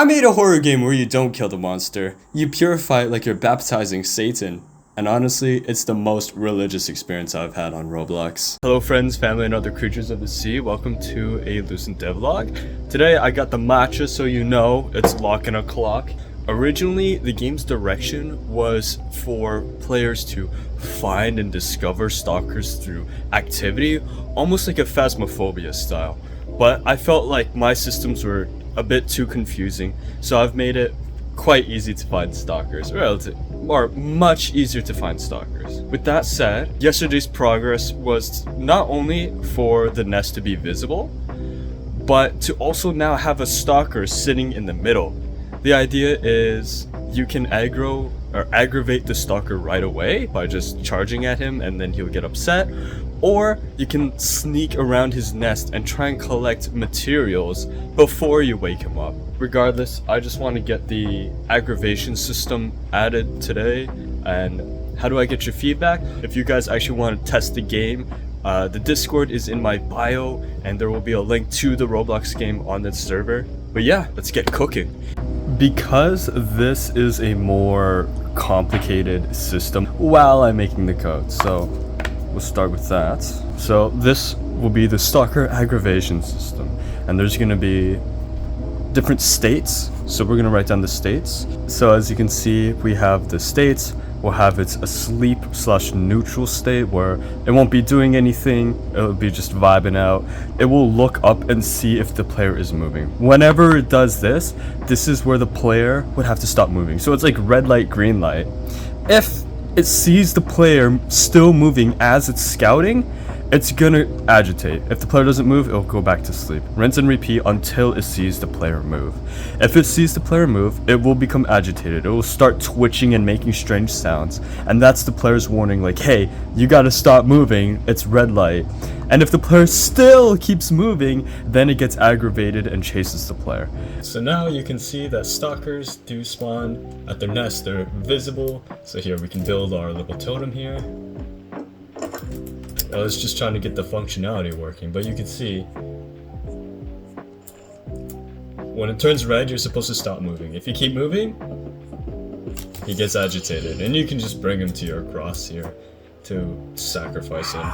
I made a horror game where you don't kill the monster. You purify it like you're baptizing Satan. And honestly, it's the most religious experience I've had on Roblox. Hello friends, family, and other creatures of the sea. Welcome to a Lucent Devlog. Today I got the matcha, so you know it's lock and a clock. Originally, the game's direction was for players to find and discover stalkers through activity, almost like a Phasmophobia style. But I felt like my systems were a bit too confusing, so I've made it quite easy to find stalkers, or much easier to find stalkers. With that said, yesterday's progress was not only for the nest to be visible, but to also now have a stalker sitting in the middle. The idea is you can aggro or aggravate the stalker right away by just charging at him and then he'll get upset, or you can sneak around his nest and try and collect materials before you wake him up. Regardless, I just want to get the aggravation system added today. And how do I get your feedback? If you guys actually want to test the game, the Discord is in my bio and there will be a link to the Roblox game on that server. But yeah, let's get cooking. Because this is a more complicated system while I'm making the code, so we'll start with that. So this will be the stalker aggravation system, and there's going to be different states, so we're going to write down the states. So as you can see, we have the states. We'll have its asleep/neutral state where it won't be doing anything, it'll be just vibing out. It will look up and see if the player is moving. Whenever it does this, this is where the player would have to stop moving. So it's like red light, green light. If it sees the player still moving as it's scouting, it's gonna agitate. If the player doesn't move, it'll go back to sleep. Rinse and repeat until it sees the player move. If it sees the player move, it will become agitated. It will start twitching and making strange sounds. And that's the player's warning, like, hey, you gotta stop moving, it's red light. And if the player still keeps moving, then it gets aggravated and chases the player. So now you can see that stalkers do spawn at their nest. They're visible. So here we can build our little totem here. I was just trying to get the functionality working, but you can see when it turns red, you're supposed to stop moving. If you keep moving, he gets agitated, and you can just bring him to your cross here to sacrifice him.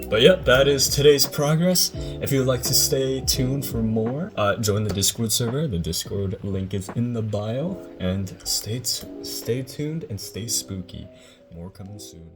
But yep, that is today's progress. If you would like to stay tuned for more, join the Discord server. The Discord link is in the bio, and stay tuned and stay spooky. More coming soon.